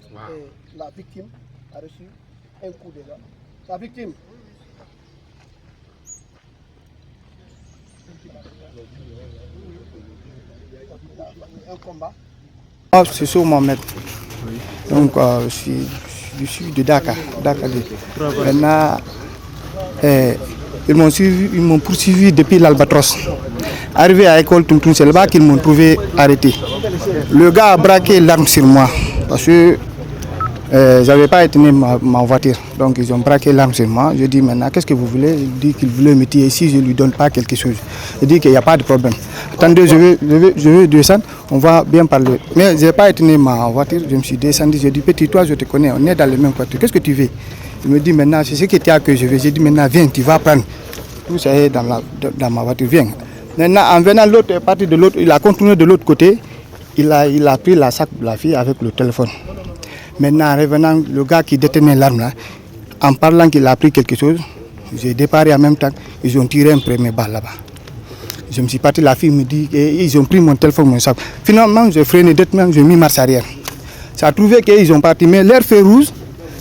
Wow. Et la victime a reçu un coup de balle. La victime. Un combat. C'est sur Mohamed. Donc je suis de Dakar. Maintenant, ils m'ont poursuivi depuis l'Albatros. Arrivé à l'école Tumtum, c'est là-bas qu'ils m'ont trouvé arrêté. Le gars a braqué l'arme sur moi parce que j'avais pas éteint ma voiture. Donc ils ont braqué l'arme sur moi. Je dis maintenant, qu'est-ce que vous voulez? Il dit qu'il voulait me tuer si je ne lui donne pas quelque chose. Il dit qu'il n'y a pas de problème. Attendez, je veux descendre, on va bien parler. Mais je n'ai pas éteint ma voiture, je me suis descendu. Je dis, petit, toi je te connais, on est dans le même quartier. Qu'est-ce que tu veux? Il me dit maintenant, c'est ce que tu as que je veux. J'ai dit maintenant, viens, tu vas prendre. Tout ça est dans ma voiture, viens. Maintenant, en venant, l'autre est parti de l'autre, il a continué de l'autre côté. Il a pris la sac de la fille avec le téléphone. Maintenant, en revenant, le gars qui détenait l'arme là, en parlant qu'il a pris quelque chose, j'ai déparé en même temps, ils ont tiré un premier balle là-bas. Je me suis parti, la fille me dit qu'ils ont pris mon téléphone, mon sac. Finalement, j'ai freiné directement, j'ai mis marche arrière. Ça a trouvé qu'ils ont parti, mais leur feu rouge,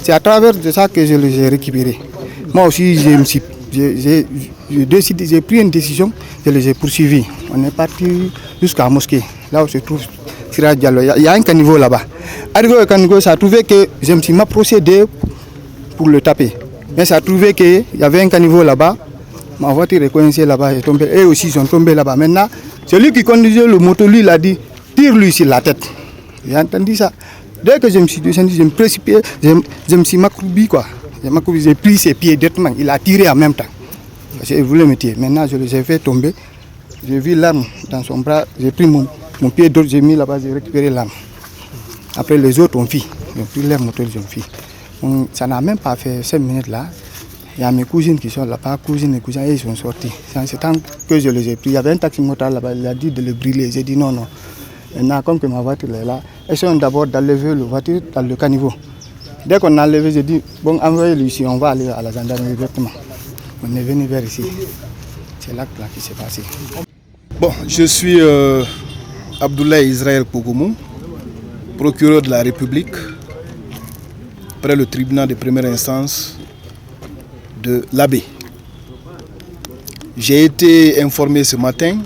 c'est à travers de ça que je les ai récupérés. Moi aussi, j'ai pris une décision, je les ai poursuivis. On est parti jusqu'à la mosquée, là où se trouve Siraj Diallo. Il y a un caniveau là-bas. Arrivé au caniveau, ça a trouvé que je me suis procédé pour le taper. Mais ça a trouvé qu'il y avait un caniveau là-bas. Ma voiture est coincée là-bas, est tombée. Eux aussi, ils sont tombés là-bas. Maintenant, celui qui conduisait le moto, lui, il a dit, tire-lui sur la tête. J'ai entendu ça. Dès que je me suis descendu, je me précipité, je me suis macroubi, quoi. J'ai pris ses pieds directement. Il a tiré en même temps. Parce qu'il voulait me tirer. Maintenant, je les ai fait tomber. J'ai vu l'arme dans son bras. J'ai pris mon pied droit, j'ai mis là-bas, j'ai récupéré l'arme. Après, les autres ont fui. Ils ont pris leur moto, ils ont fui. Ça n'a même pas fait 5 minutes là. Il y a mes cousines qui sont là-bas, cousines et cousins, et ils sont sortis. C'est tant que je les ai pris. Il y avait un taxi moteur là-bas, il a dit de le brûler. J'ai dit non. Maintenant, comme que ma voiture est là, essayons d'abord d'enlever la voiture dans le caniveau. Dès qu'on a enlevé, j'ai dit, bon, envoyez-le ici, on va aller à la gendarmerie directement. On est venu vers ici. C'est là qui s'est passé. Bon, je suis Abdoulaye Israël Pogoumou, procureur de la République, près le tribunal de première instance de l'Abbé. J'ai été informé ce matin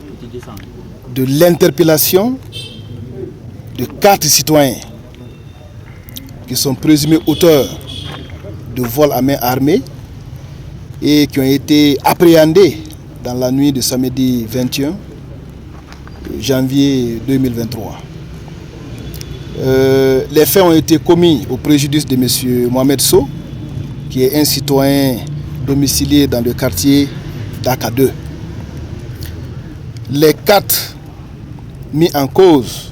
de l'interpellation de 4 citoyens qui sont présumés auteurs de vol à main armée et qui ont été appréhendés dans la nuit de samedi 21 janvier 2023. Les faits ont été commis au préjudice de M. Mohamed Sow, qui est un citoyen domicilié dans le quartier Dakar 2. Les 4 mis en cause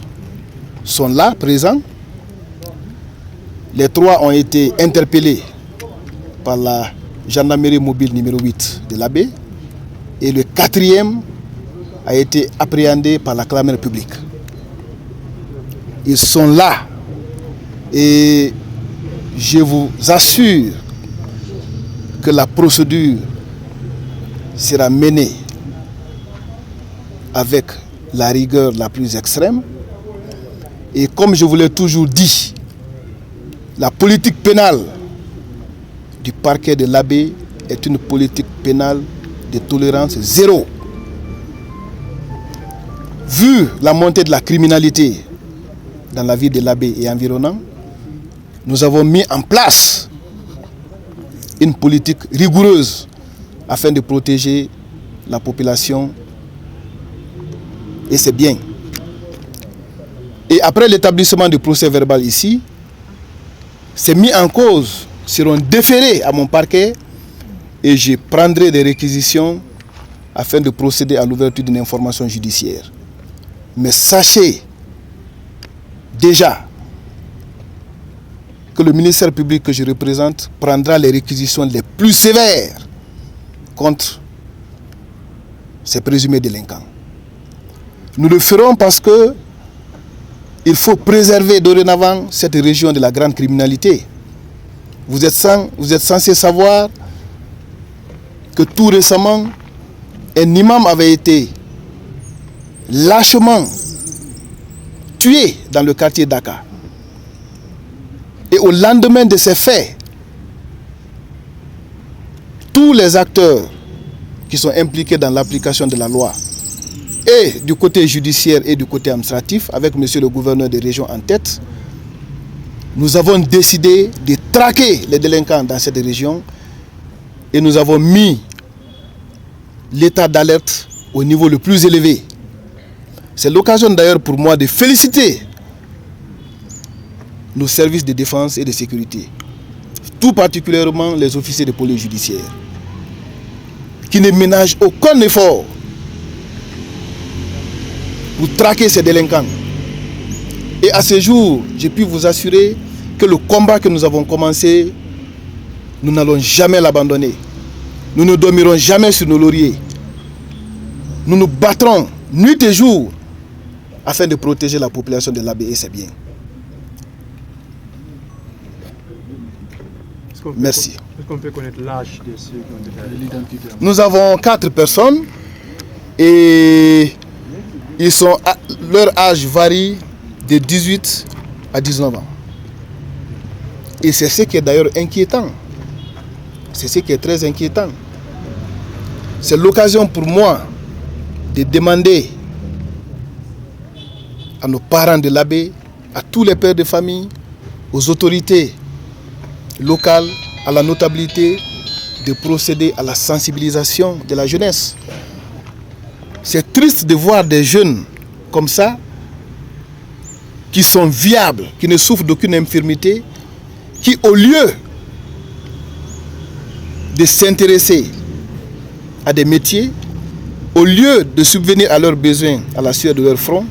sont là, présents. Les 3 ont été interpellés par la gendarmerie mobile numéro 8 de l'Abbé et le 4e a été appréhendé par la clameur publique. Ils sont là et je vous assure que la procédure sera menée avec la rigueur la plus extrême. Et comme je vous l'ai toujours dit, la politique pénale du parquet de l'Abbé est une politique pénale de tolérance zéro. Vu la montée de la criminalité dans la ville de l'Abbé et environnant, nous avons mis en place une politique rigoureuse afin de protéger la population et ses biens. Et après l'établissement du procès verbal ici, ces mis en cause seront déférés à mon parquet et je prendrai des réquisitions afin de procéder à l'ouverture d'une information judiciaire. Mais sachez déjà que le ministère public que je représente prendra les réquisitions les plus sévères contre ces présumés délinquants. Nous le ferons parce que il faut préserver dorénavant cette région de la grande criminalité. Vous êtes censé savoir que tout récemment, un imam avait été lâchement tué dans le quartier d'Aka. Et au lendemain de ces faits, tous les acteurs qui sont impliqués dans l'application de la loi, et du côté judiciaire et du côté administratif, avec monsieur le gouverneur de région en tête, nous avons décidé de traquer les délinquants dans cette région et nous avons mis l'état d'alerte au niveau le plus élevé. C'est l'occasion d'ailleurs pour moi de féliciter nos services de défense et de sécurité, tout particulièrement les officiers de police judiciaire, qui ne ménagent aucun effort pour traquer ces délinquants. Et à ce jour, je puis vous assurer que le combat que nous avons commencé, nous n'allons jamais l'abandonner. Nous ne dormirons jamais sur nos lauriers. Nous nous battrons nuit et jour afin de protéger la population de l'Abbé et ses biens. Merci. Est-ce qu'on peut connaître l'âge de ceux qui ont été l'identité? Nous avons 4 personnes et leur âge varie de 18 à 19 ans. Et c'est ce qui est d'ailleurs inquiétant. C'est ce qui est très inquiétant. C'est l'occasion pour moi de demander à nos parents de l'Abbé, à tous les pères de famille, aux autorités locales, à la notabilité, de procéder à la sensibilisation de la jeunesse. C'est triste de voir des jeunes comme ça, qui sont viables, qui ne souffrent d'aucune infirmité, qui au lieu de s'intéresser à des métiers, au lieu de subvenir à leurs besoins, à la sueur de leur front,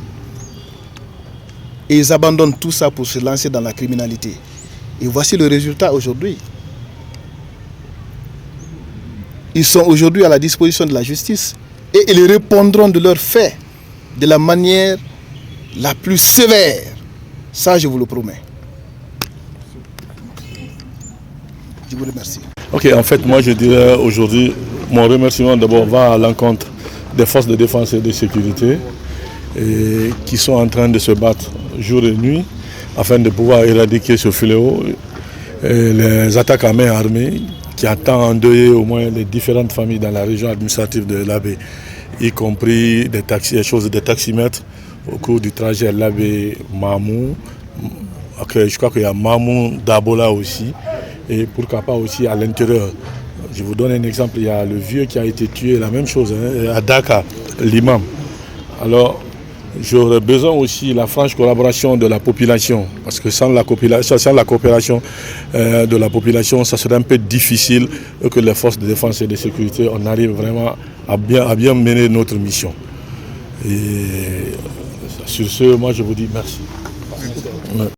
et ils abandonnent tout ça pour se lancer dans la criminalité. Et voici le résultat aujourd'hui. Ils sont aujourd'hui à la disposition de la justice et ils répondront de leurs faits de la manière la plus sévère. Ça, je vous le promets. Je vous remercie. Ok, en fait, moi je dirais aujourd'hui, mon remerciement d'abord va à l'encontre des forces de défense et de sécurité qui sont en train de se battre jour et nuit afin de pouvoir éradiquer ce fléau, les attaques à main armée qui attendent endeuiller au moins les différentes familles dans la région administrative de l'Abbé, y compris des taximètres au cours du trajet l'Abbé-Mamou. Okay, je crois qu'il y a Mamou Dabola aussi, et pourquoi pas aussi à l'intérieur. Je vous donne un exemple, il y a le vieux qui a été tué, la même chose, à Dakar, l'imam. Alors, j'aurais besoin aussi de la franche collaboration de la population, parce que sans la coopération de la population, ça serait un peu difficile que les forces de défense et de sécurité, on arrive vraiment à bien mener notre mission. Et sur ce, moi je vous dis merci.